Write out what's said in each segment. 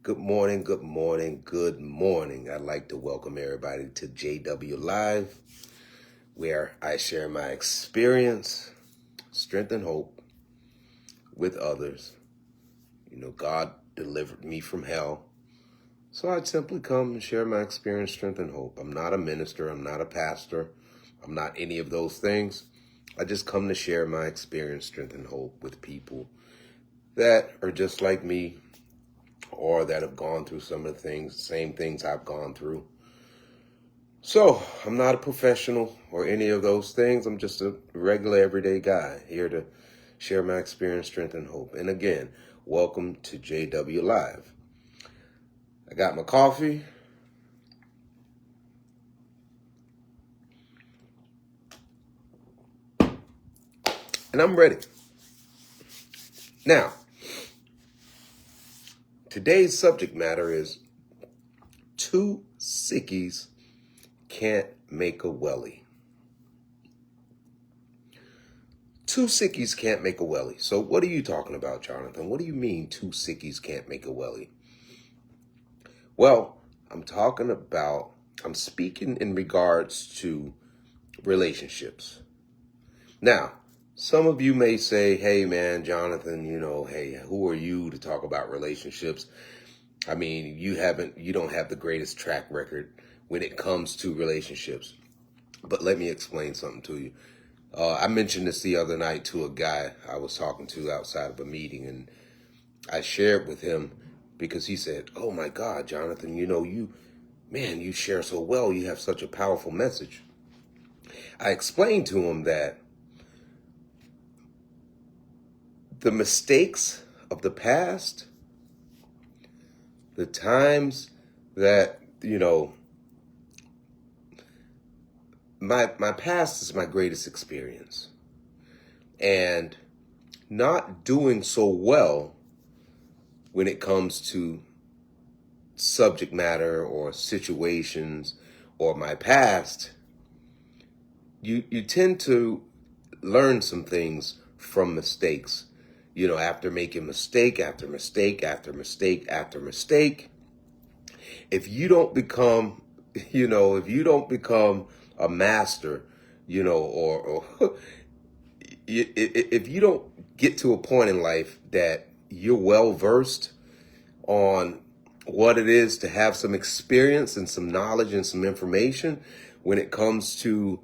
Good morning, good morning, good morning. I'd like to welcome everybody to JW Live, where I share my experience, strength, and hope with others. God delivered me from hell. So I'd simply come and share my experience, strength, and hope. I'm not a minister, I'm not a pastor, I'm not any of those things. I just come to share my experience, strength, and hope with people that are just like me, or that have gone through some of the same things I've gone through. So I'm not a professional or any of those things. I'm just a regular everyday guy here to share my experience, strength, and hope. And again, welcome to JW Live. I got my coffee. And I'm ready. Now, today's subject matter is two sickies can't make a wellie. Two sickies can't make a wellie. So what are you talking about, Jonathan? What do you mean two sickies can't make a wellie? Well, I'm speaking in regards to relationships. Now, some of you may say, hey man, Jonathan, hey, who are you to talk about relationships? I mean, you don't have the greatest track record when it comes to relationships. But let me explain something to you. I mentioned this the other night to a guy I was talking to outside of a meeting, and I shared with him because he said, oh my God, Jonathan, you share so well. You have such a powerful message. I explained to him that the mistakes of the past, the times that, my past is my greatest experience. And not doing so well when it comes to subject matter or situations or my past, you tend to learn some things from mistakes. After making mistake after mistake after mistake after mistake, if you don't become, a master, or if you don't get to a point in life that you're well versed on what it is to have some experience and some knowledge and some information when it comes to,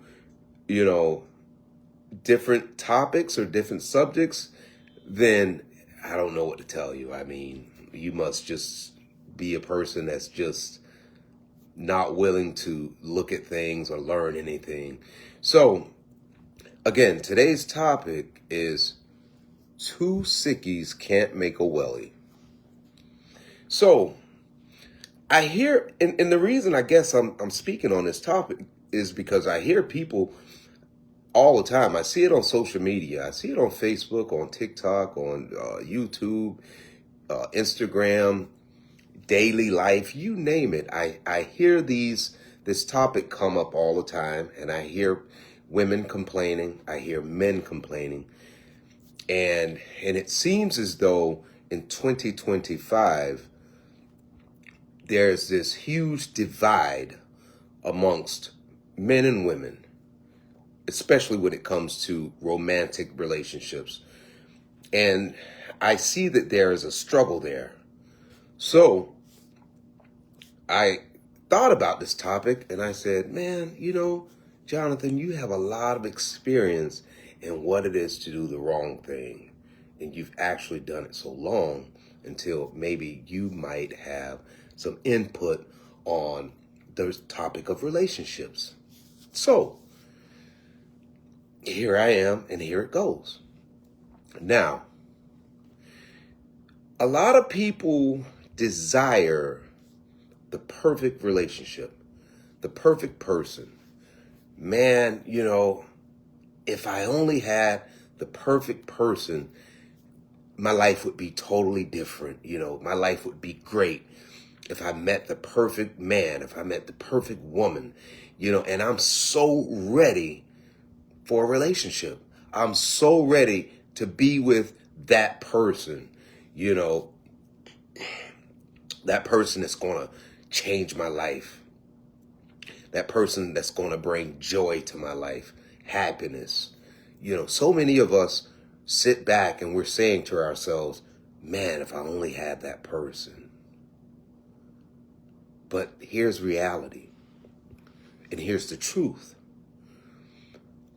different topics or different subjects, then I don't know what to tell you. I mean, you must just be a person that's just not willing to look at things or learn anything. So, again, today's topic is two sickies can't make a wellie. So, I hear, and the reason I guess I'm speaking on this topic is because I hear people all the time. I see it on social media. I see it on Facebook, on TikTok, on YouTube, Instagram, daily life, you name it. I hear this topic come up all the time, and I hear women complaining. I hear men complaining. And it seems as though in 2025, there's this huge divide amongst men and women, especially when it comes to romantic relationships. And I see that there is a struggle there. So I thought about this topic and I said, man, Jonathan, you have a lot of experience in what it is to do the wrong thing. And you've actually done it so long until maybe you might have some input on the topic of relationships. So here I am, and here it goes. Now, a lot of people desire the perfect relationship, the perfect person. Man, if I only had the perfect person, my life would be totally different. My life would be great if I met the perfect man, if I met the perfect woman, and I'm so ready for a relationship. I'm so ready to be with that person, that person that's going to change my life, that person that's going to bring joy to my life, happiness. So many of us sit back and we're saying to ourselves, man, if I only had that person. But here's reality, and here's the truth.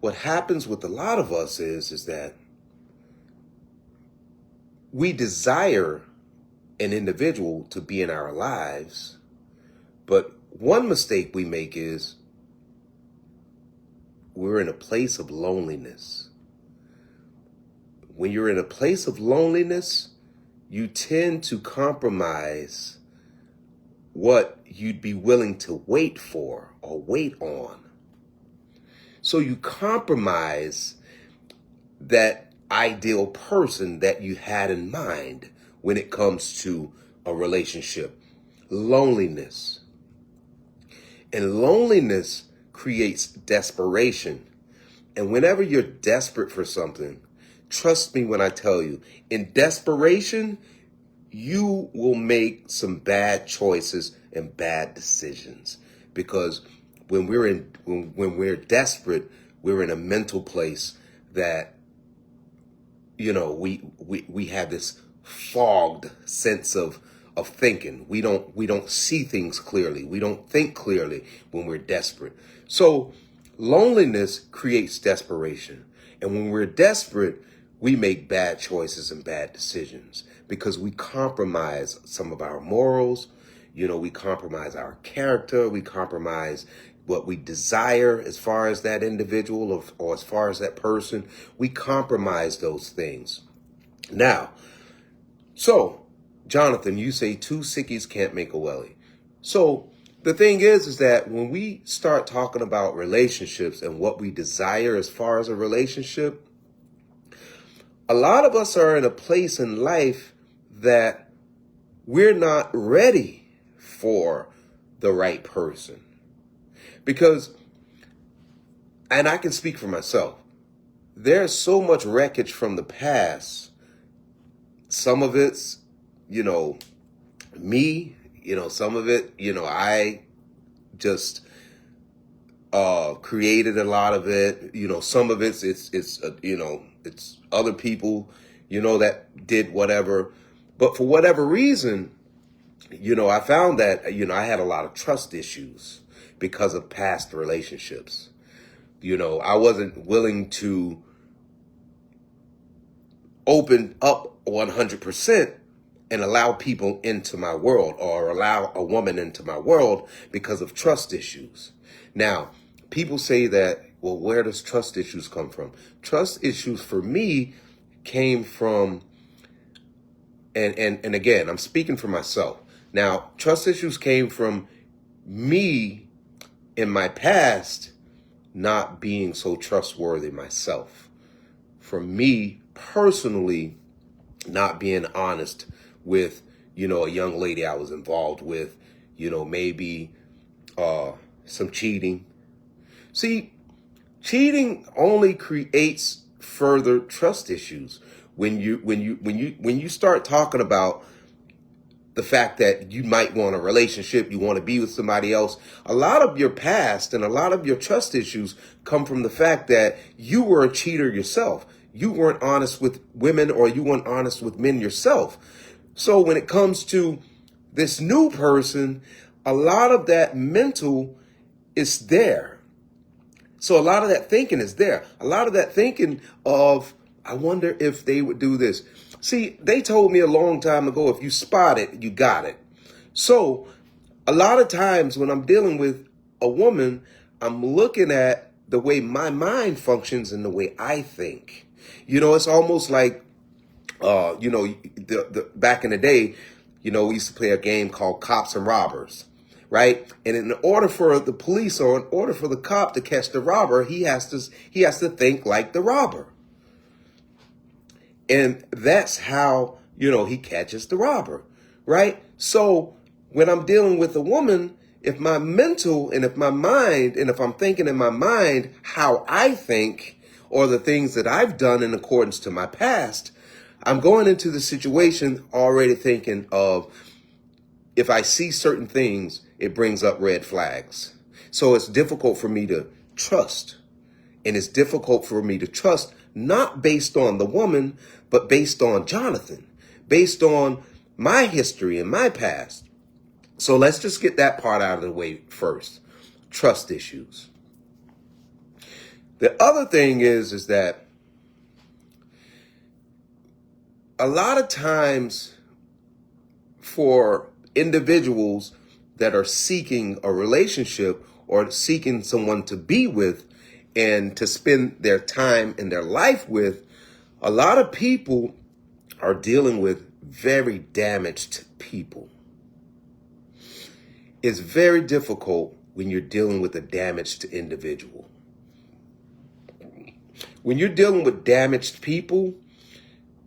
What happens with a lot of us is that we desire an individual to be in our lives, but one mistake we make is we're in a place of loneliness. When you're in a place of loneliness, you tend to compromise what you'd be willing to wait for or wait on. So you compromise that ideal person that you had in mind when it comes to a relationship. Loneliness. And loneliness creates desperation. And whenever you're desperate for something, trust me when I tell you, in desperation, you will make some bad choices and bad decisions. Because when we're desperate, we're in a mental place that, we have this fogged sense of thinking. We don't see things clearly. We don't think clearly when we're desperate. So loneliness creates desperation. And when we're desperate, we make bad choices and bad decisions because we compromise some of our morals. We compromise our character. We compromise what we desire as far as that individual or as far as that person. We compromise those things. Now, so Jonathan, you say 2 Sickies can't make a Wellie. So the thing is that when we start talking about relationships and what we desire as far as a relationship, a lot of us are in a place in life that we're not ready for the right person. Because, and I can speak for myself, there's so much wreckage from the past. Some of it's, me, some of it, I just created a lot of it. Some of it's other people, that did whatever. But for whatever reason, I found that, I had a lot of trust issues because of past relationships. I wasn't willing to open up 100% and allow people into my world or allow a woman into my world because of trust issues. Now, people say that, well, where does trust issues come from? Trust issues for me came from, and again, I'm speaking for myself. Now, trust issues came from me in my past not being so trustworthy myself. From me personally not being honest with, a young lady I was involved with, maybe some cheating. See, cheating only creates further trust issues. When you start talking about the fact that you might want a relationship, you want to be with somebody else, a lot of your past and a lot of your trust issues come from the fact that you were a cheater yourself. You weren't honest with women or you weren't honest with men yourself. So when it comes to this new person, a lot of that mental is there. So a lot of that thinking is there. A lot of that thinking of, I wonder if they would do this. See, they told me a long time ago, if you spot it, you got it. So a lot of times when I'm dealing with a woman, I'm looking at the way my mind functions and the way I think. It's almost like, back in the day, we used to play a game called Cops and Robbers, right? And in order for the police or in order for the cop to catch the robber, he has to think like the robber. And that's how, he catches the robber, right? So when I'm dealing with a woman, if my mental and if my mind and if I'm thinking in my mind how I think or the things that I've done in accordance to my past, I'm going into the situation already thinking of, if I see certain things, it brings up red flags. So it's difficult for me to trust. And it's difficult for me to trust, not based on the woman, but based on Jonathan, based on my history and my past. So let's just get that part out of the way first. Trust issues. The other thing is that a lot of times for individuals that are seeking a relationship or seeking someone to be with and to spend their time and their life with, a lot of people are dealing with very damaged people. It's very difficult when you're dealing with a damaged individual. When you're dealing with damaged people,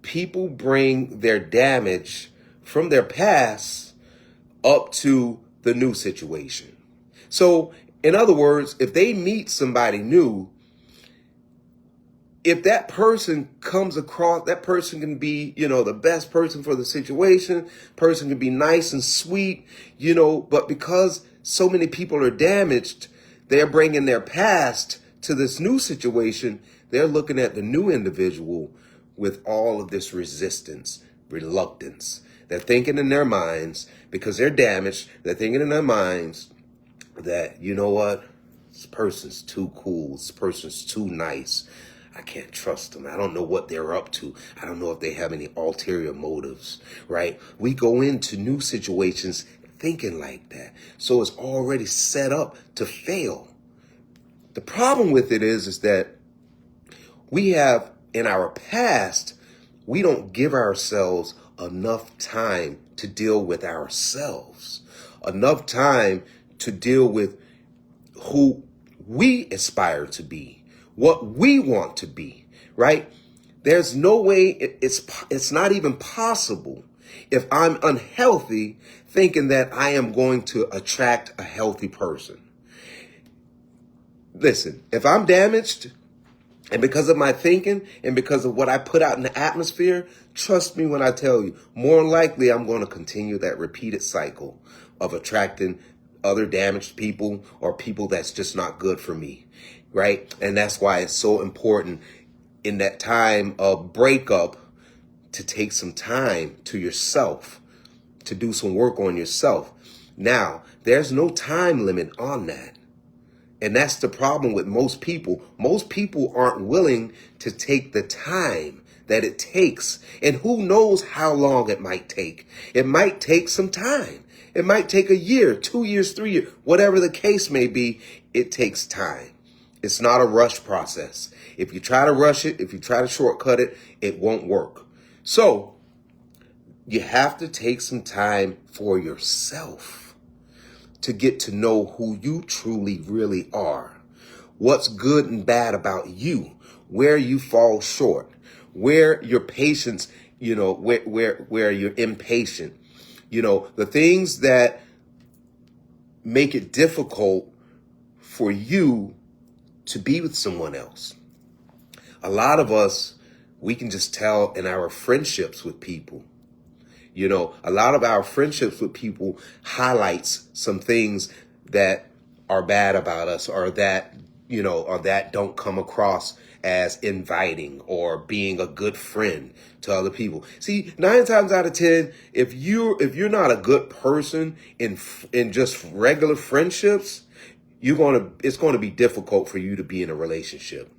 people bring their damage from their past up to the new situation. So, in other words, if they meet somebody new, if that person comes across, that person can be, the best person for the situation, person can be nice and sweet, but because so many people are damaged, they're bringing their past to this new situation. They're looking at the new individual with all of this resistance, reluctance. They're thinking in their minds, because they're damaged, they're thinking in their minds that, you know what, this person's too cool, this person's too nice. I can't trust them. I don't know what they're up to. I don't know if they have any ulterior motives, right? We go into new situations thinking like that. So it's already set up to fail. The problem with it is that we have, in our past, we don't give ourselves enough time to deal with ourselves, enough time to deal with who we aspire to be, what we want to be, right? There's no way, it's not even possible if I'm unhealthy thinking that I am going to attract a healthy person. Listen, if I'm damaged, and because of my thinking and because of what I put out in the atmosphere, trust me when I tell you, more likely I'm going to continue that repeated cycle of attracting other damaged people or people that's just not good for me, right? And that's why it's so important in that time of breakup to take some time to yourself, to do some work on yourself. Now, there's no time limit on that. And that's the problem with most people. Most people aren't willing to take the time that it takes. And who knows how long it might take. It might take some time. It might take a year, 2 years, 3 years, whatever the case may be. It takes time. It's not a rush process. If you try to rush it, if you try to shortcut it, it won't work. So you have to take some time for yourself to get to know who you truly really are, what's good and bad about you, where you fall short, where your patience, where you're impatient, the things that make it difficult for you to be with someone else. A lot of us, we can just tell in our friendships with people. A lot of our friendships with people highlights some things that are bad about us or that don't come across as inviting or being a good friend to other people. See, 9 times out of 10, if you're not a good person in just regular friendships, it's going to be difficult for you to be in a relationship.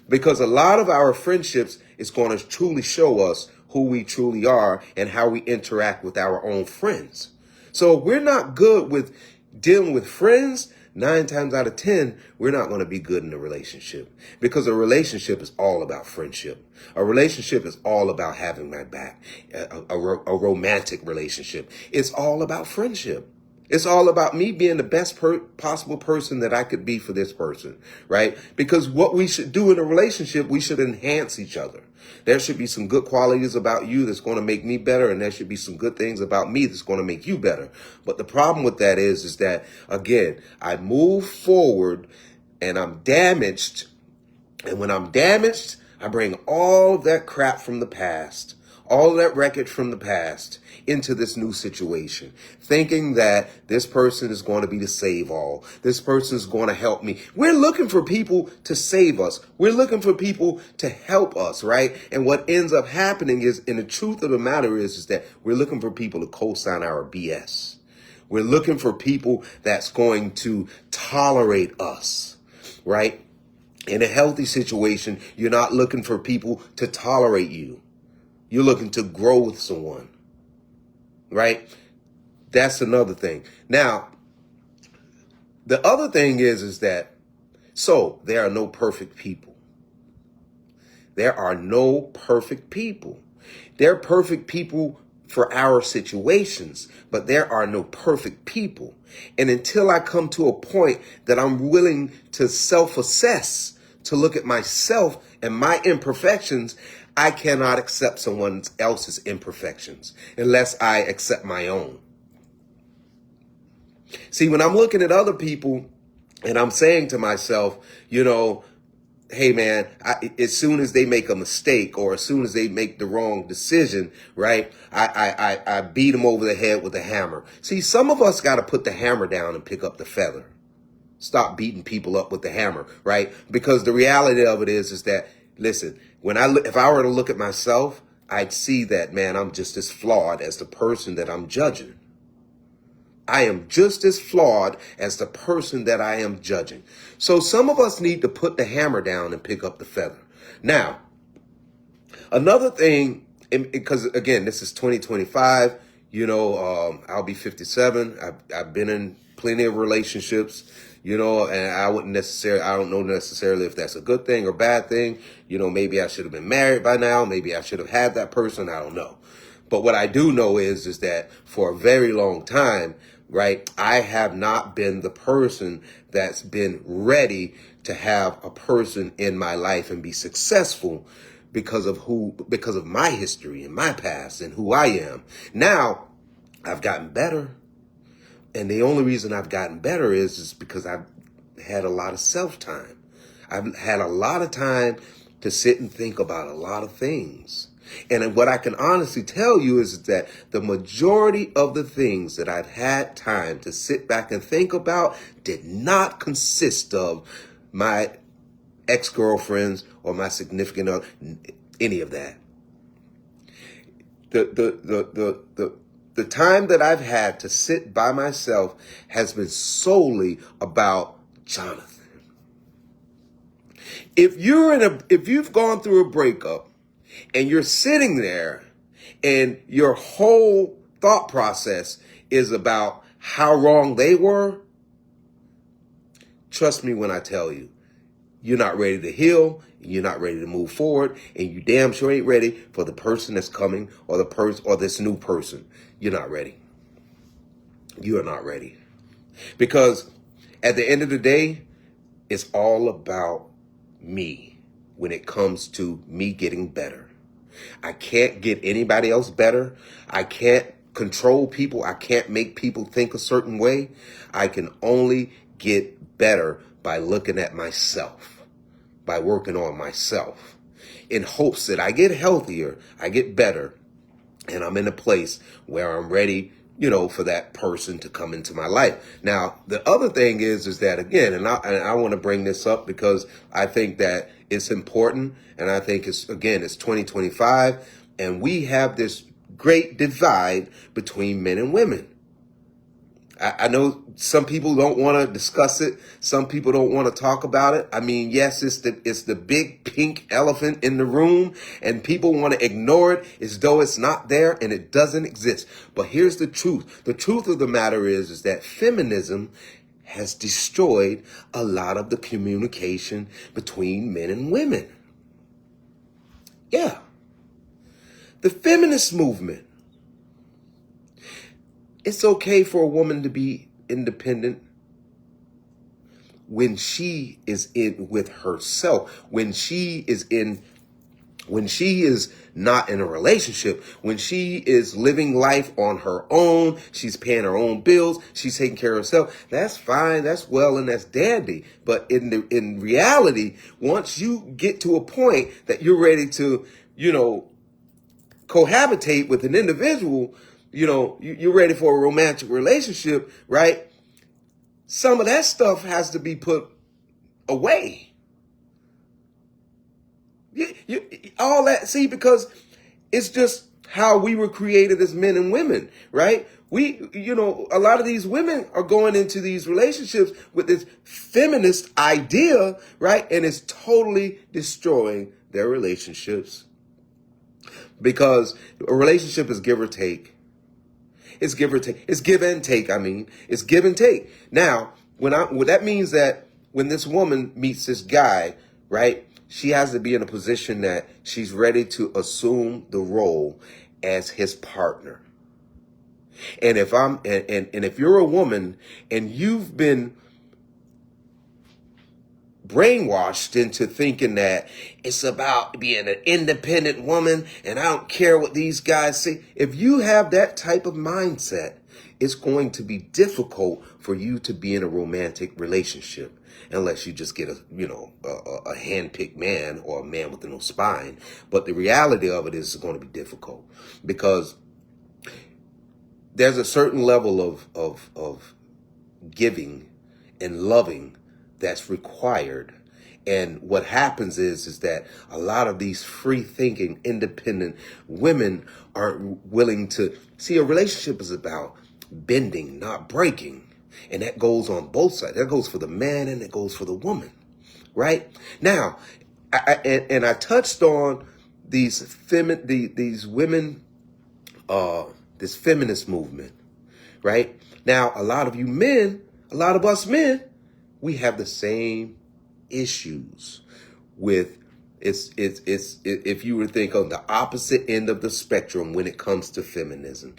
Because a lot of our friendships is going to truly show us who we truly are and how we interact with our own friends. So if we're not good with dealing with friends, 9 times out of 10, we're not going to be good in a relationship, because a relationship is all about friendship. A relationship is all about having my back. A romantic relationship. It's all about friendship. It's all about me being the best possible person that I could be for this person, right? Because what we should do in a relationship, we should enhance each other. There should be some good qualities about you that's going to make me better, and there should be some good things about me that's going to make you better. But the problem with that is that, again, I move forward and I'm damaged. And when I'm damaged, I bring all that crap from the past, all that wreckage from the past into this new situation, thinking that this person is going to be the save all. This person is going to help me. We're looking for people to save us. We're looking for people to help us, right? And what ends up happening is, and the truth of the matter is that we're looking for people to co-sign our BS. We're looking for people that's going to tolerate us, right? In a healthy situation, you're not looking for people to tolerate you. You're looking to grow with someone, right? That's another thing. Now, the other thing is that, so there are no perfect people. There are no perfect people. There are perfect people for our situations, but there are no perfect people. And until I come to a point that I'm willing to self-assess, to look at myself and my imperfections, I cannot accept someone else's imperfections unless I accept my own. See, when I'm looking at other people and I'm saying to myself, hey man, as soon as they make a mistake or as soon as they make the wrong decision, right, I beat them over the head with a hammer. See, some of us got to put the hammer down and pick up the feather. Stop beating people up with the hammer, right? Because the reality of it is that, listen, if I were to look at myself, I'd see that, man, I'm just as flawed as the person that I'm judging. I am just as flawed as the person that I am judging. So some of us need to put the hammer down and pick up the feather. Now, another thing, because again, this is 2025, I'll be 57. I've been in plenty of relationships, and I don't know necessarily if that's a good thing or bad thing. Maybe I should have been married by now. Maybe I should have had that person. I don't know. But what I do know is that for a very long time, right, I have not been the person that's been ready to have a person in my life and be successful because of my history and my past and who I am. Now, I've gotten better. And the only reason I've gotten better is because I've had a lot of self-time. I've had a lot of time to sit and think about a lot of things. And what I can honestly tell you is that the majority of the things that I've had time to sit back and think about did not consist of my ex-girlfriends or my significant other, any of that. The time that I've had to sit by myself has been solely about Jonathan. If you've gone through a breakup and you're sitting there and your whole thought process is about how wrong they were, trust me when I tell you, you're not ready to heal, you're not ready to move forward, and you damn sure ain't ready for the person that's coming or this new person. You're not ready. You are not ready. Because at the end of the day, it's all about me when it comes to me getting better. I can't get anybody else better. I can't control people. I can't make people think a certain way. I can only get better by looking at myself, by working on myself, in hopes that I get healthier, I get better, and I'm in a place where I'm ready, for that person to come into my life. Now, the other thing is that, again, and I want to bring this up because I think that it's important, and I think it's 2025, and we have this great divide between men and women. I know some people don't want to discuss it. Some people don't want to talk about it. I mean, yes, it's the big pink elephant in the room, and people want to ignore it as though it's not there and it doesn't exist. But here's the truth. The truth of the matter is that feminism has destroyed a lot of the communication between men and women. Yeah. The feminist movement. It's okay for a woman to be independent when she is in with herself, when she is not in a relationship, when she is living life on her own, she's paying her own bills, she's taking care of herself. That's fine, that's well, and that's dandy. But in reality, once you get to a point that you're ready to, cohabitate with an individual, you're ready for a romantic relationship, right? Some of that stuff has to be put away. All that, see, because it's just how we were created as men and women, right? A lot of these women are going into these relationships with this feminist idea, right? And it's totally destroying their relationships, because a relationship is give or take. It's give or take. It's give and take. It's give and take. Now, that means that when this woman meets this guy, right, she has to be in a position that she's ready to assume the role as his partner. And if you're a woman and you've been brainwashed into thinking that it's about being an independent woman and I don't care what these guys say, if you have that type of mindset, it's going to be difficult for you to be in a romantic relationship unless you just get a hand-picked man or a man with no spine. But the reality of it is it's going to be difficult because there's a certain level of giving and loving that's required. And what happens is that a lot of these free-thinking, independent women aren't willing to see. A relationship is about bending, not breaking. And that goes on both sides. That goes for the man and it goes for the woman, right? Now, I touched on these women, this feminist movement, right? Now, a lot of us men, we have the same issues with it's if you were to think on the opposite end of the spectrum when it comes to feminism,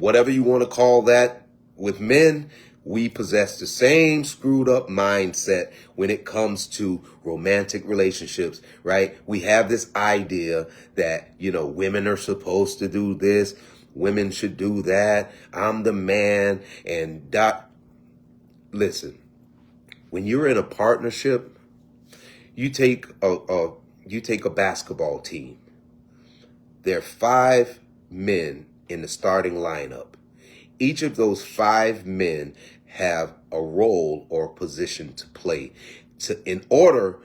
whatever you want to call that. With men, we possess the same screwed up mindset when it comes to romantic relationships, right? We have this idea that, women are supposed to do this, women should do that, I'm the man, and listen, when you're in a partnership, you take a basketball team. There are 5 men in the starting lineup. Each of those 5 men have a role or a position to play in order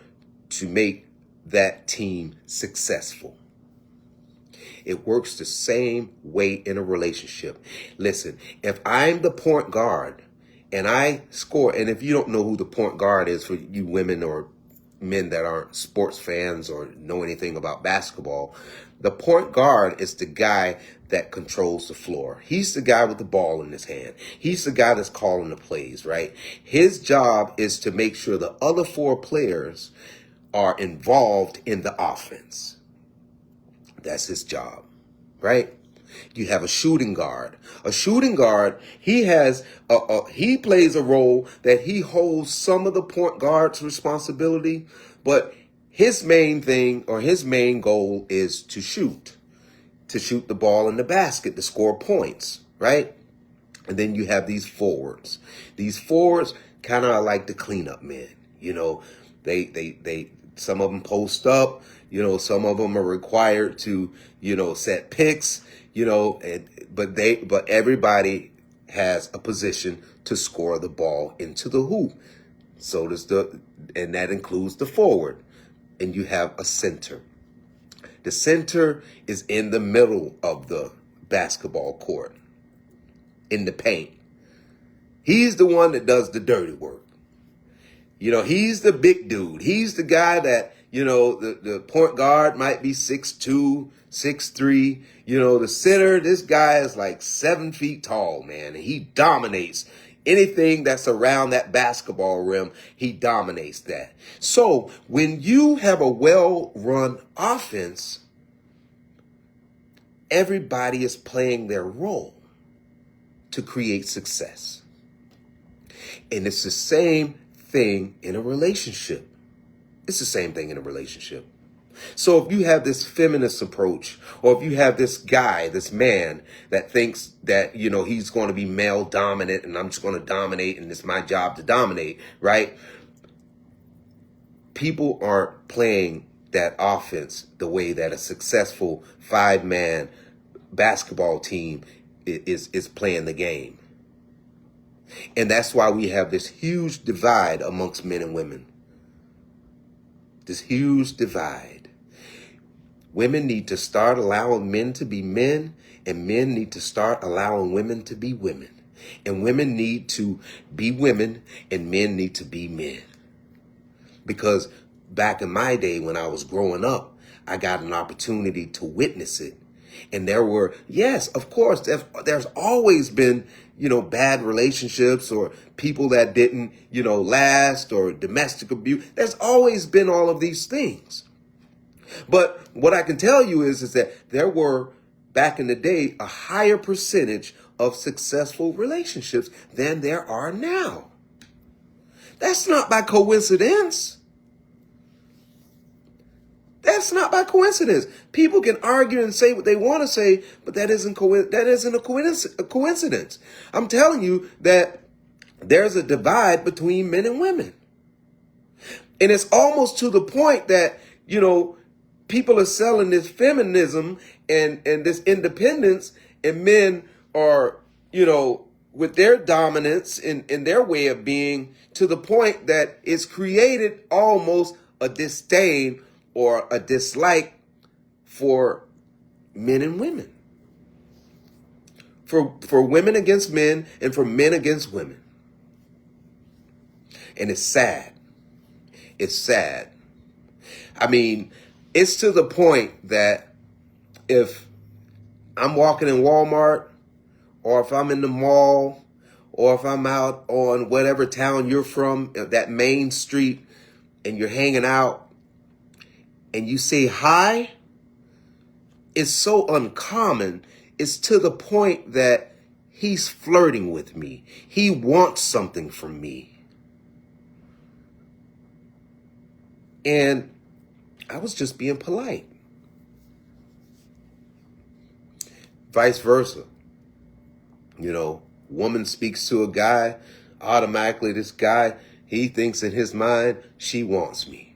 to make that team successful. It works the same way in a relationship. Listen, if I'm the point guard and I score, and if you don't know who the point guard is, for you women or men that aren't sports fans or know anything about basketball, the point guard is the guy that controls the floor. He's the guy with the ball in his hand. He's the guy that's calling the plays, right? His job is to make sure the other 4 players are involved in the offense. That's his job, right? You have a shooting guard. A shooting guard, he plays a role that he holds some of the point guard's responsibility, but his main thing or his main goal is to shoot the ball in the basket, to score points, right? And then you have these forwards. These forwards kind of are like the cleanup men. They some of them post up, some of them are required to, set picks, but everybody has a position to score the ball into the hoop. And that includes the forward. And you have a center. The center is in the middle of the basketball court, in the paint. He's the one that does the dirty work. He's the big dude. He's the guy that, the point guard might be 6'2", 6'3". The center, this guy is like 7 feet tall, man. And he dominates anything that's around that basketball rim. He dominates that. So when you have a well-run offense, everybody is playing their role to create success. And it's the same thing in a relationship. It's the same thing in a relationship. So if you have this feminist approach, or if you have this guy, this man that thinks that, he's going to be male dominant and I'm just going to dominate and it's my job to dominate, right? People aren't playing that offense the way that a successful 5-man basketball team is playing the game. And that's why we have this huge divide amongst men and women. This huge divide. Women need to start allowing men to be men, and men need to start allowing women to be women. And women need to be women, and men need to be men. Because back in my day when I was growing up, I got an opportunity to witness it. And there were, yes, of course, there's always been, bad relationships or people that didn't, last, or domestic abuse. There's always been all of these things. But what I can tell you is that there were, back in the day, a higher percentage of successful relationships than there are now. That's not by coincidence. That's not by coincidence. People can argue and say what they want to say, but that isn't a coincidence. I'm telling you that there's a divide between men and women. And it's almost to the point that, people are selling this feminism and this independence, and men are, with their dominance in their way of being, to the point that it's created almost a disdain or a dislike for men and women. For women against men, and for men against women. And it's sad. It's sad. I mean, it's to the point that if I'm walking in Walmart, or if I'm in the mall, or if I'm out on whatever town you're from, that main street, and you're hanging out, and you say hi, it's so uncommon. It's to the point that he's flirting with me. He wants something from me. And I was just being polite. Vice versa. Woman speaks to a guy, automatically this guy, he thinks in his mind, she wants me.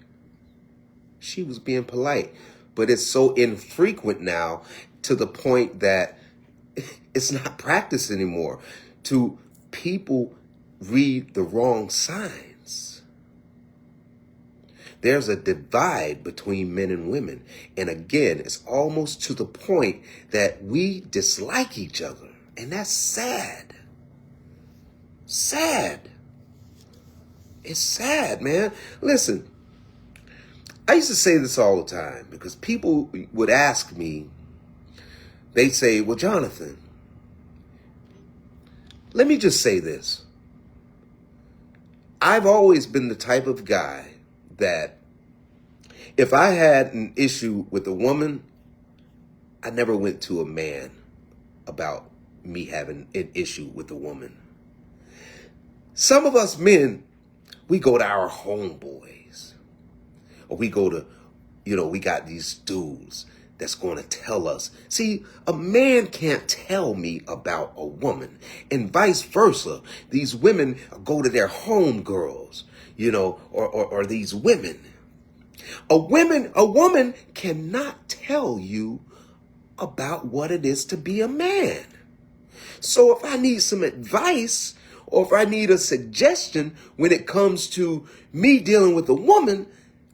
She was being polite. But it's so infrequent now, to the point that it's not practiced anymore. People read the wrong signs. There's a divide between men and women. And again, it's almost to the point that we dislike each other. And that's sad. Sad. It's sad, man. Listen, I used to say this all the time because people would ask me, they'd say, well, Jonathan, let me just say this. I've always been the type of guy that if I had an issue with a woman, I never went to a man about me having an issue with a woman. Some of us men, we go to our homeboys. Or we go to, we got these dudes that's going to tell us. See, a man can't tell me about a woman, and vice versa. These women go to their homegirls, or these women. A woman cannot tell you about what it is to be a man. So if I need some advice, or if I need a suggestion when it comes to me dealing with a woman,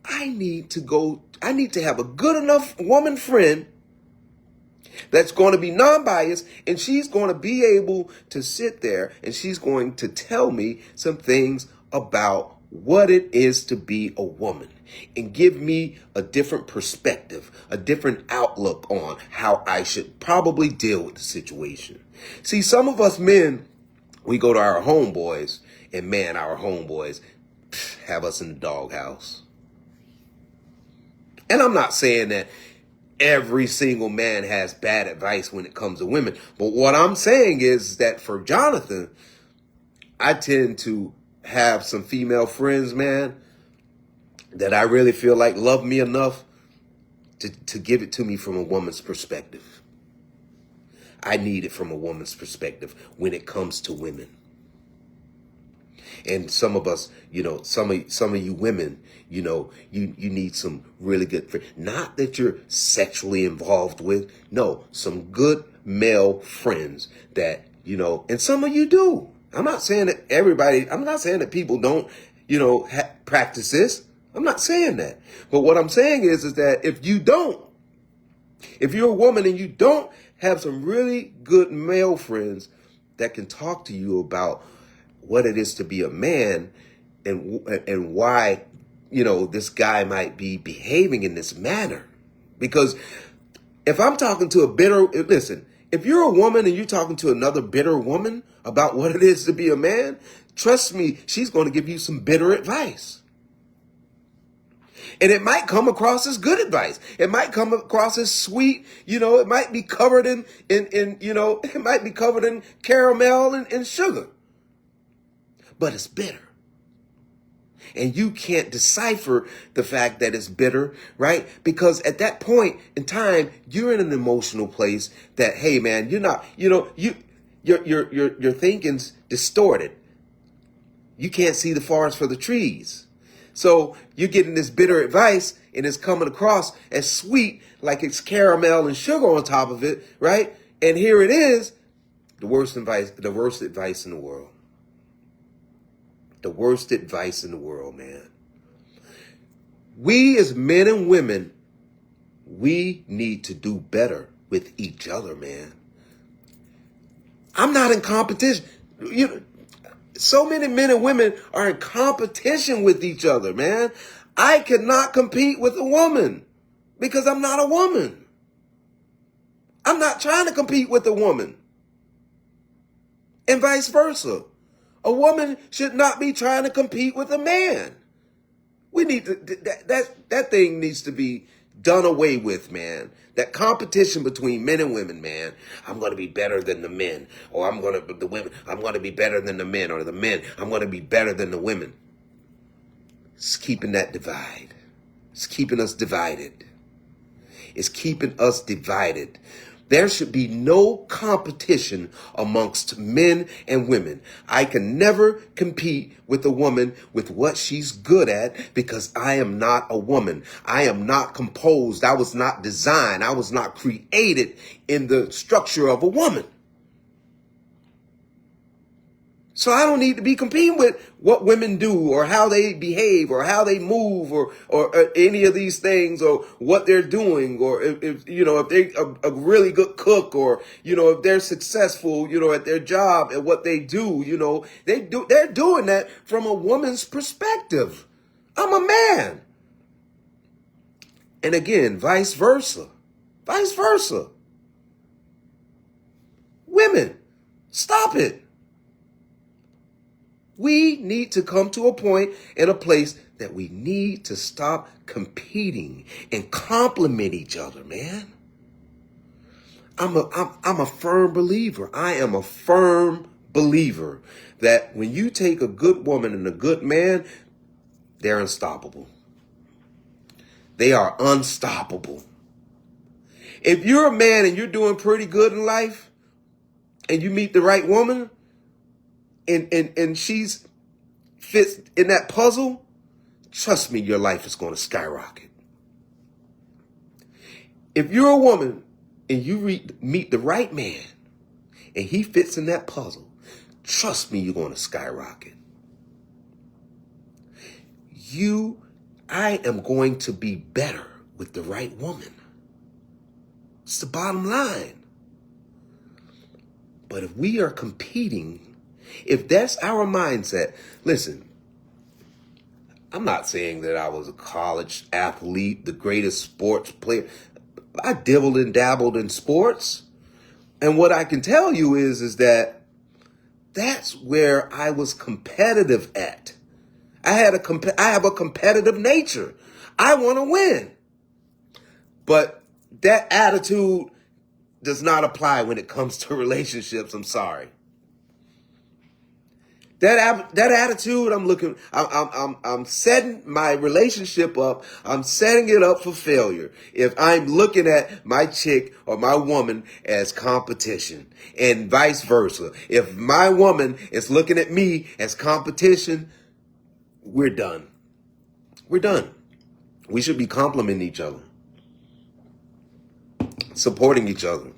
I need to have a good enough woman friend that's going to be non-biased, and she's going to be able to sit there and she's going to tell me some things about what it is to be a woman and give me a different perspective, a different outlook on how I should probably deal with the situation. See, some of us men, we go to our homeboys, and man, our homeboys have us in the doghouse. And I'm not saying that every single man has bad advice when it comes to women. But what I'm saying is that for Jonathan, I tend to have some female friends, man, that I really feel like love me enough to give it to me from a woman's perspective. I need it from a woman's perspective when it comes to women. And some of us, some of you women, you need some really good friends. Not that you're sexually involved with. No, some good male friends that, and some of you do. I'm not saying that people don't, practice this. I'm not saying that. But what I'm saying is that if you're a woman and you don't have some really good male friends that can talk to you about what it is to be a man and why, this guy might be behaving in this manner. Because if I'm talking to if you're a woman and you're talking to another bitter woman about what it is to be a man, trust me, she's going to give you some bitter advice. And it might come across as good advice. It might come across as sweet. It might be covered in it might be covered in caramel and sugar. But it's bitter. And you can't decipher the fact that it's bitter, right? Because at that point in time, you're in an emotional place that, hey man, you're not, your thinking's distorted. You can't see the forest for the trees. So you're getting this bitter advice and it's coming across as sweet, like it's caramel and sugar on top of it, right? And here it is, the worst advice in the world. The worst advice in the world, man. We as men and women, we need to do better with each other, man. I'm not in competition. So many men and women are in competition with each other, man. I cannot compete with a woman because I'm not a woman. I'm not trying to compete with a woman. And vice versa. A woman should not be trying to compete with a man. We need to, that thing needs to be done away with, man. That competition between men and women, man. I'm going to be better than the men, or I'm going to be better than the men, or the men, I'm going to be better than the women. It's keeping that divide. It's keeping us divided. It's keeping us divided. There should be no competition amongst men and women. I can never compete with a woman with what she's good at because I am not a woman. I am not composed. I was not designed. I was not created in the structure of a woman. So I don't need to be competing with what women do or how they behave or how they move or any of these things or what they're doing or if they're a really good cook or, if they're successful, at their job and what they do, they're doing that from a woman's perspective. I'm a man. And again, vice versa. Vice versa. Women, stop it. We need to come to a point and a place that we need to stop competing and compliment each other, man. I'm a firm believer. I am a firm believer that when you take a good woman and a good man, they're unstoppable. They are unstoppable. If you're a man and you're doing pretty good in life and you meet the right woman, and she's fits in that puzzle, trust me, your life is going to skyrocket. If you're a woman and you meet the right man and he fits in that puzzle, trust me, you're going to skyrocket. I am going to be better with the right woman. It's the bottom line. But if we are competing, if that's our mindset, listen, I'm not saying that I was a college athlete, the greatest sports player. I dibbled and dabbled in sports. And what I can tell you is that that's where I was competitive at. I have a competitive nature. I want to win. But that attitude does not apply when it comes to relationships. I'm sorry. That attitude, I'm setting my relationship up. I'm setting it up for failure. If I'm looking at my chick or my woman as competition, and vice versa. If my woman is looking at me as competition, we're done. We're done. We should be complimenting each other, supporting each other.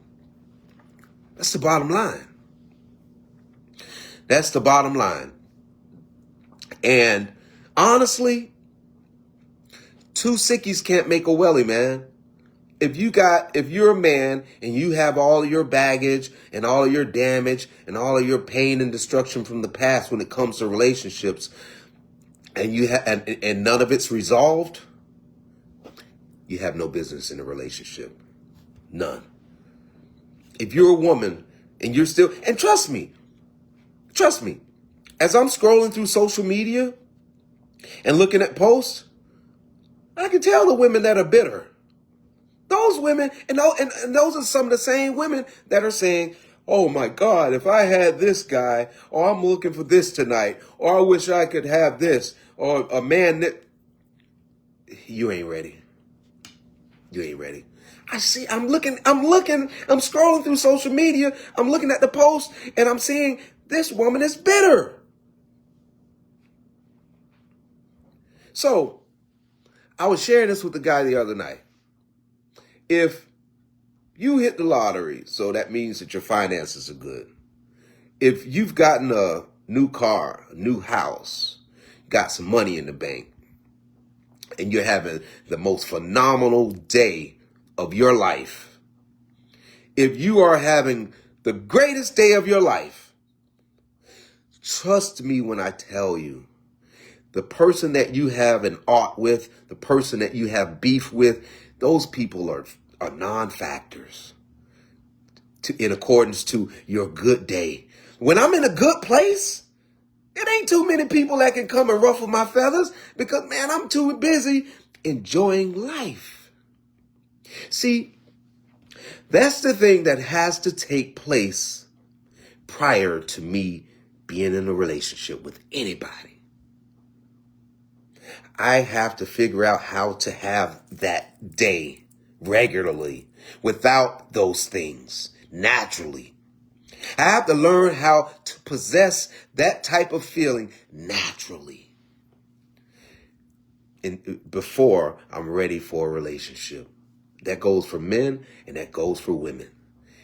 That's the bottom line. That's the bottom line. And honestly, two sickies can't make a wellie, man. If you're a man and you have all of your baggage and all of your damage and all of your pain and destruction from the past when it comes to relationships, and and none of it's resolved, you have no business in a relationship. None. If you're a woman and you're still, and trust me, as I'm scrolling through social media and looking at posts, I can tell the women that are bitter. Those women, and those are some of the same women that are saying, oh my God, if I had this guy, or I'm looking for this tonight, or I wish I could have this, or a man that, you ain't ready. You ain't ready. I'm scrolling through social media, I'm looking at the post, and I'm seeing this woman is bitter. So, I was sharing this with the guy the other night. If you hit the lottery, so that means that your finances are good. If you've gotten a new car, a new house, got some money in the bank, and you're having the most phenomenal day of your life, if you are having the greatest day of your life, trust me when I tell you, the person that you have an aught with, the person that you have beef with, those people are non-factors in accordance to your good day. When I'm in a good place, it ain't too many people that can come and ruffle my feathers because, man, I'm too busy enjoying life. See, that's the thing that has to take place prior to me being in a relationship with anybody. I have to figure out how to have that day regularly without those things naturally. I have to learn how to possess that type of feeling naturally before I'm ready for a relationship. That goes for men and that goes for women.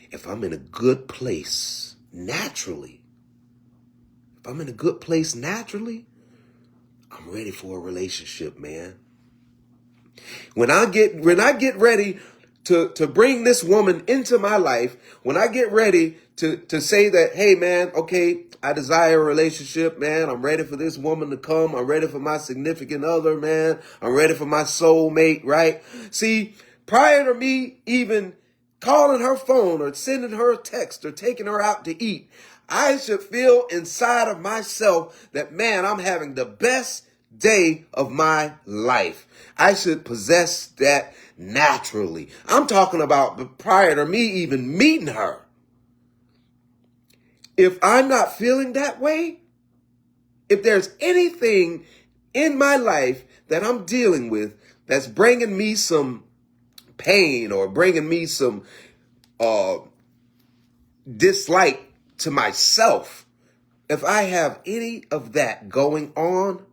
If I'm in a good place naturally, I'm ready for a relationship, man. When I get ready to bring this woman into my life, when I get ready to say that, hey man, okay, I desire a relationship, man. I'm ready for this woman to come. I'm ready for my significant other, man. I'm ready for my soulmate, right? See, prior to me even calling her phone or sending her a text or taking her out to eat, I should feel inside of myself that, man, I'm having the best day of my life. I should possess that naturally. I'm talking about prior to me even meeting her. If I'm not feeling that way, if there's anything in my life that I'm dealing with that's bringing me some pain or bringing me some dislike to myself, if I have any of that going on,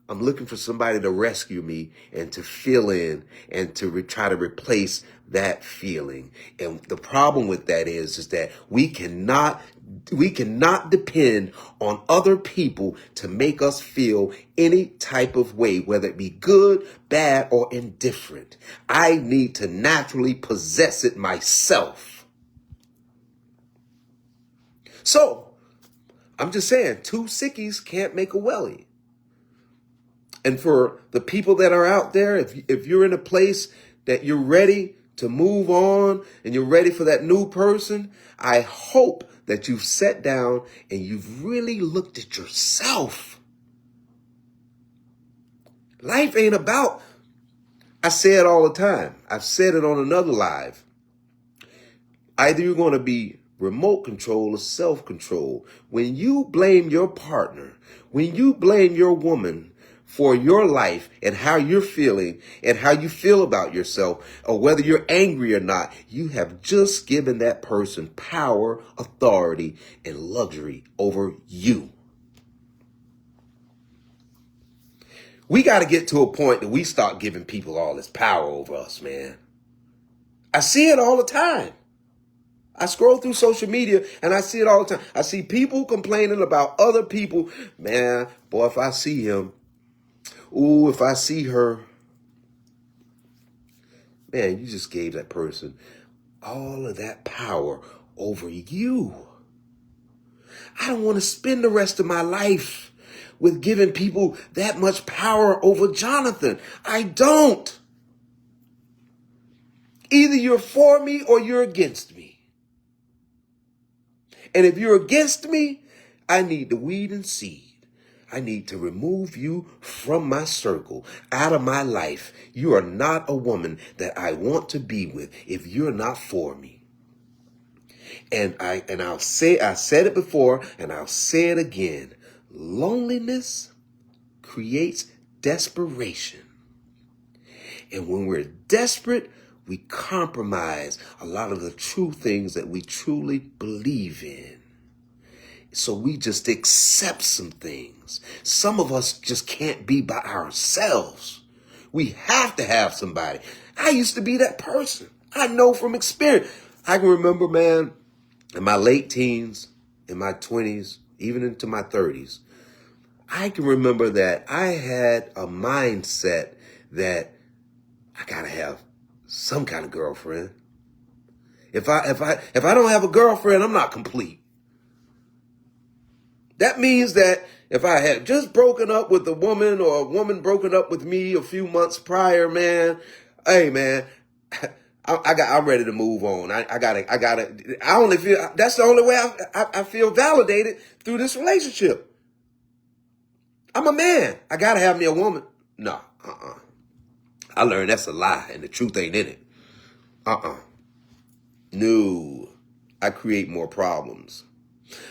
I'm looking for somebody to rescue me and to fill in and to try to replace that feeling. And the problem with that is that we cannot depend on other people to make us feel any type of way, whether it be good, bad, or indifferent. I need to naturally possess it myself. So, I'm just saying, two sickies can't make a wellie. And for the people that are out there, if you're in a place that you're ready to move on and you're ready for that new person, I hope that you've sat down and you've really looked at yourself. Life ain't about, I say it all the time. I've said it on another live. Either you're going to be Remote control is self-control. When you blame your partner, when you blame your woman for your life and how you're feeling and how you feel about yourself, or whether you're angry or not, you have just given that person power, authority, and luxury over you. We got to get to a point that we start giving people all this power over us, man. I see it all the time. I scroll through social media and I see it all the time. I see people complaining about other people. Man, boy, if I see him, ooh, if I see her, man, you just gave that person all of that power over you. I don't want to spend the rest of my life with giving people that much power over Jonathan. I don't. Either you're for me or you're against me. And if you're against me, I need to weed and seed. I need to remove you from my circle, out of my life. You are not a woman that I want to be with if you're not for me. And I said it before and I'll say it again. Loneliness creates desperation. And when we're desperate, we compromise a lot of the true things that we truly believe in. So we just accept some things. Some of us just can't be by ourselves. We have to have somebody. I used to be that person. I know from experience. I can remember, man, in my late teens, in my 20s, even into my 30s, I can remember that I had a mindset that I gotta have some kind of girlfriend. If I don't have a girlfriend, I'm not complete. That means that if I had just broken up with a woman or a woman broken up with me a few months prior, man, hey man, I'm ready to move on. I only feel, that's the only way I feel validated through this relationship. I'm a man. I gotta have me a woman. No, I learned that's a lie and the truth ain't in it. No, I create more problems.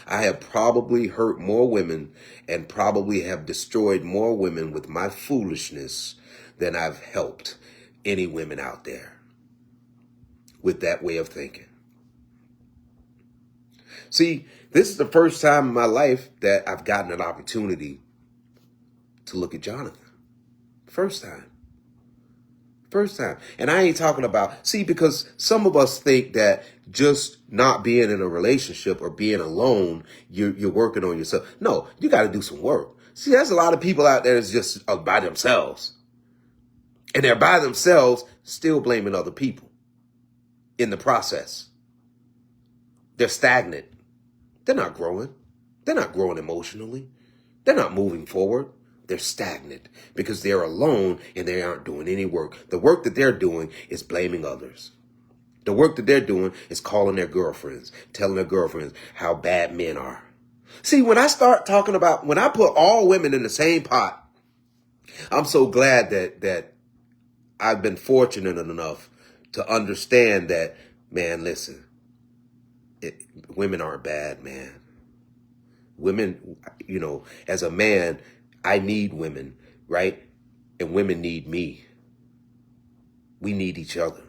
I have probably hurt more women and probably have destroyed more women with my foolishness than I've helped any women out there with that way of thinking. See, this is the first time in my life that I've gotten an opportunity to look at Jonathan. First time. And I ain't talking about, see, because some of us think that just not being in a relationship or being alone, you're working on yourself. No, you got to do some work. See, there's a lot of people out there that's just by themselves. And they're by themselves still blaming other people in the process. They're stagnant. They're not growing. They're not growing emotionally. They're not moving forward. They're stagnant because they're alone and they aren't doing any work. The work that they're doing is blaming others. The work that they're doing is calling their girlfriends, telling their girlfriends how bad men are. See, when I start talking about, when I put all women in the same pot, I'm so glad that I've been fortunate enough to understand that, man, listen, women aren't bad, man. Women, as a man, I need women, right? And women need me. We need each other.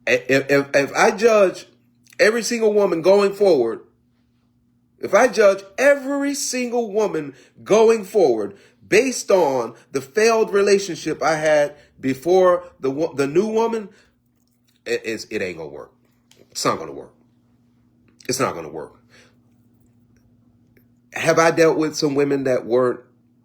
If I judge every single woman going forward, based on the failed relationship I had before the new woman, it ain't gonna work. It's not gonna work. It's not gonna work. Have I dealt with some women that weren't?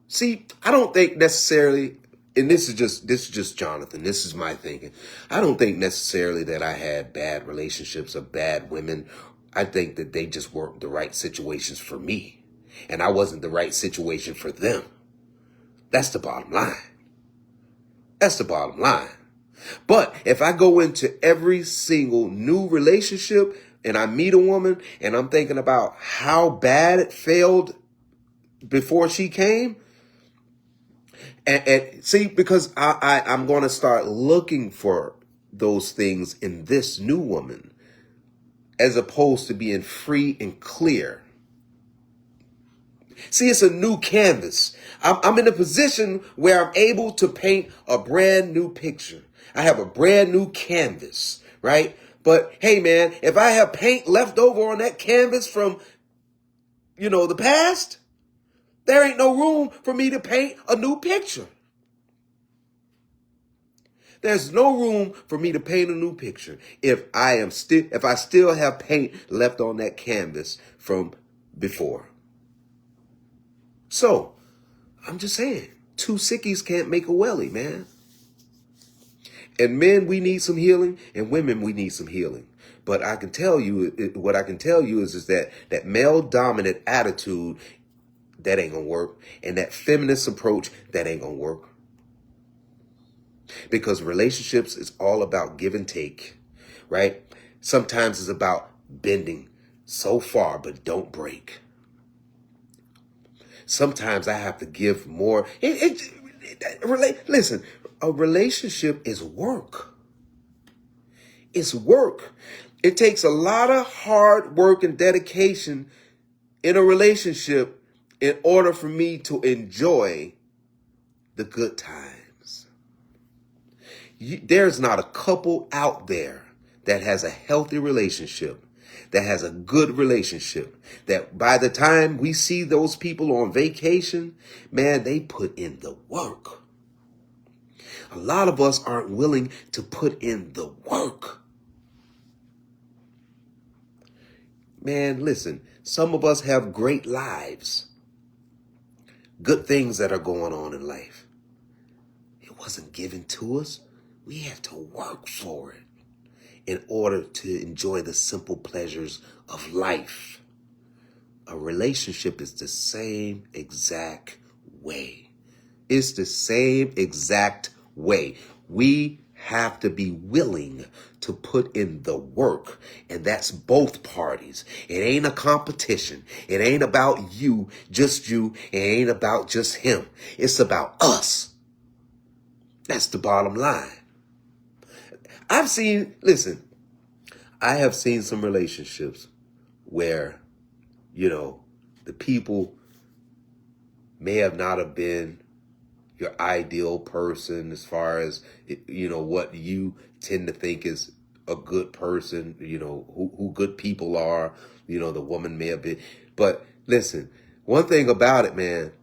See, I don't think necessarily, and this is just Jonathan. This is my thinking. I don't think necessarily that I had bad relationships or bad women. I think that they just weren't the right situations for me. And I wasn't the right situation for them. That's the bottom line. That's the bottom line. But if I go into every single new relationship and I meet a woman and I'm thinking about how bad it failed before she came, and see, because I'm going to start looking for those things in this new woman. as opposed to being free and clear. See, it's a new canvas. I'm in a position where I'm able to paint a brand new picture. I have a brand new canvas, right? But hey, man, if I have paint left over on that canvas from, the past, there ain't no room for me to paint a new picture. There's no room for me to paint a new picture if I still have paint left on that canvas from before. So, I'm just saying, two sickies can't make a wellie, man. And men, we need some healing, and women, we need some healing. But I can tell you, what I can tell you is that male dominant attitude, that ain't gonna work. And that feminist approach, that ain't gonna work. Because relationships is all about give and take, right? Sometimes it's about bending so far, but don't break. Sometimes I have to give more. Listen, a relationship is work. It's work. It takes a lot of hard work and dedication in a relationship in order for me to enjoy the good times. There's not a couple out there that has a healthy relationship, that has a good relationship, that by the time we see those people on vacation, man, they put in the work. A lot of us aren't willing to put in the work. Man, listen, some of us have great lives, good things that are going on in life. It wasn't given to us. We have to work for it in order to enjoy the simple pleasures of life. A relationship is the same exact way. It's the same exact way. We have to be willing to put in the work, and that's both parties. It ain't a competition. It ain't about you, just you. It ain't about just him. It's about us. That's the bottom line. I have seen some relationships where, the people may have not have been your ideal person as far as, what you tend to think is a good person, who good people are, the woman may have been. But listen, one thing about it, man,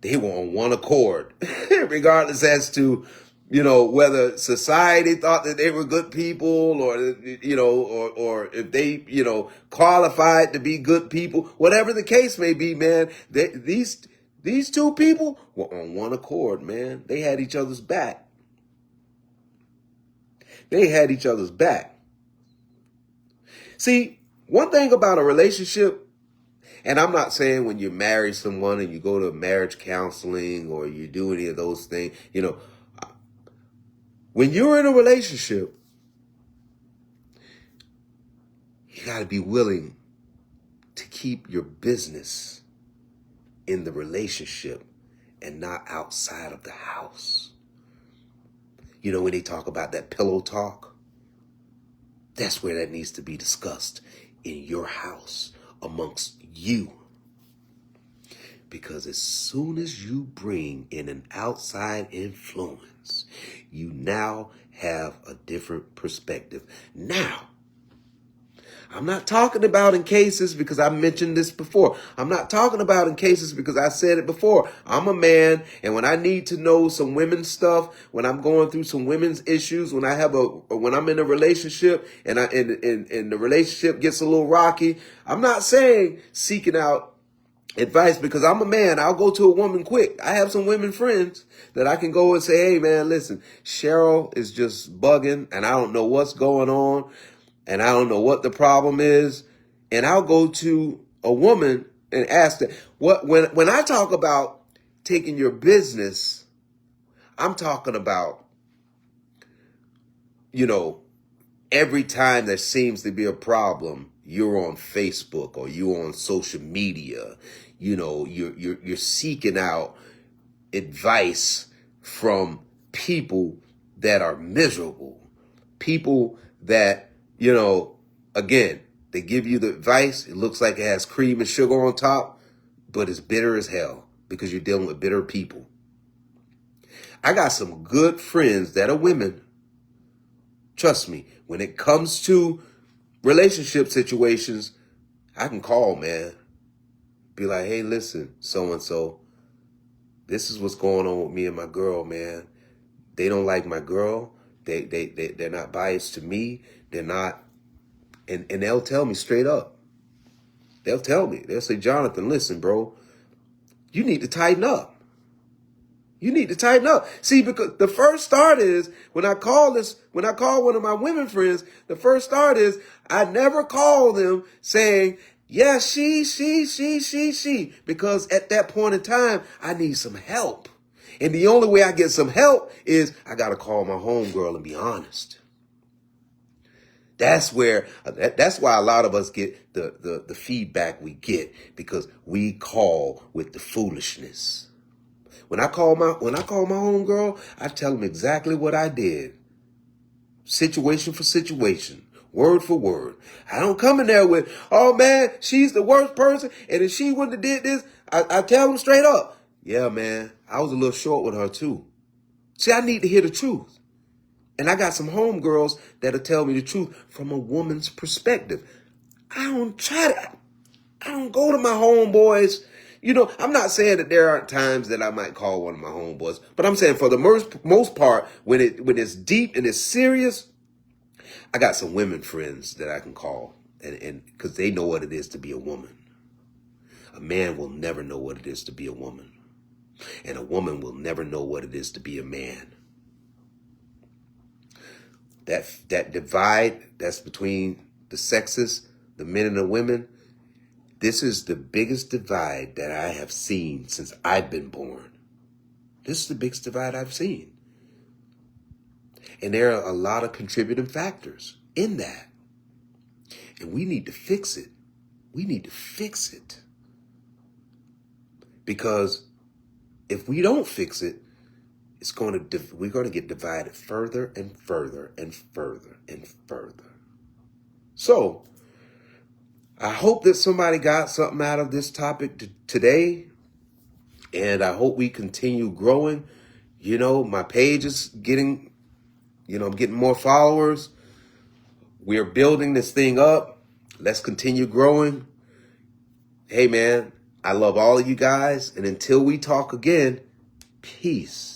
they were on one accord, regardless as to, whether society thought that they were good people or if they, qualified to be good people, whatever the case may be, man, these two people were on one accord, man. They had each other's back. They had each other's back. See, one thing about a relationship, and I'm not saying when you marry someone and you go to marriage counseling or you do any of those things, when you're in a relationship, you got to be willing to keep your business in the relationship and not outside of the house. When they talk about that pillow talk, that's where that needs to be discussed, in your house, amongst you. Because as soon as you bring in an outside influence, you now have a different perspective. Now, I'm not talking about in cases, because I mentioned this before. I'm not talking about in cases because I said it before. I'm a man, and when I need to know some women's stuff, when I'm going through some women's issues, when I'm in a relationship and the relationship gets a little rocky, I'm not saying seeking out advice, because I'm a man. I'll go to a woman quick. I have some women friends that I can go and say, hey, man, listen, Cheryl is just bugging and I don't know what's going on and I don't know what the problem is. And I'll go to a woman and ask them, when I talk about taking your business, I'm talking about, every time there seems to be a problem, you're on Facebook or you're on social media, you're seeking out advice from people that are miserable, people that, again, They give you the advice. It looks like it has cream and sugar on top, but it's bitter as hell because you're dealing with bitter people. I got some good friends that are women. Trust me, when it comes to relationship situations, I can call, man. Be like, hey, listen, so-and-so, this is what's going on with me and my girl, man. They don't like my girl. They're not biased to me. They're not, and they'll tell me straight up. They'll tell me. They'll say, Jonathan, listen, bro, you need to tighten up. You need to tighten up. See, because the first start is when I call one of my women friends, the first start is I never call them saying, yeah, she, because at that point in time, I need some help. And the only way I get some help is I got to call my homegirl and be honest. That's why a lot of us get the feedback we get, because we call with the foolishness. When I call my homegirl, I tell them exactly what I did. Situation for situation. Word for word. I don't come in there with, oh man, she's the worst person. And if she wouldn't have did this, I tell them straight up. Yeah, man, I was a little short with her too. See, I need to hear the truth. And I got some homegirls that'll tell me the truth from a woman's perspective. I don't go to my homeboys. You know, I'm not saying that there aren't times that I might call one of my homeboys, but I'm saying for the most part, when it's deep and it's serious, I got some women friends that I can call, and because they know what it is to be a woman. A man will never know what it is to be a woman, and a woman will never know what it is to be a man. That divide that's between the sexes, the men and the women, this is the biggest divide that I have seen since I've been born. This is the biggest divide I've seen. And there are a lot of contributing factors in that. And we need to fix it. We need to fix it. Because if we don't fix it, we're going to get divided further and further and further and further. So, I hope that somebody got something out of this topic today, and I hope we continue growing. You know, my page is getting, I'm getting more followers. We're building this thing up. Let's continue growing. Hey, man, I love all of you guys, and until we talk again, peace.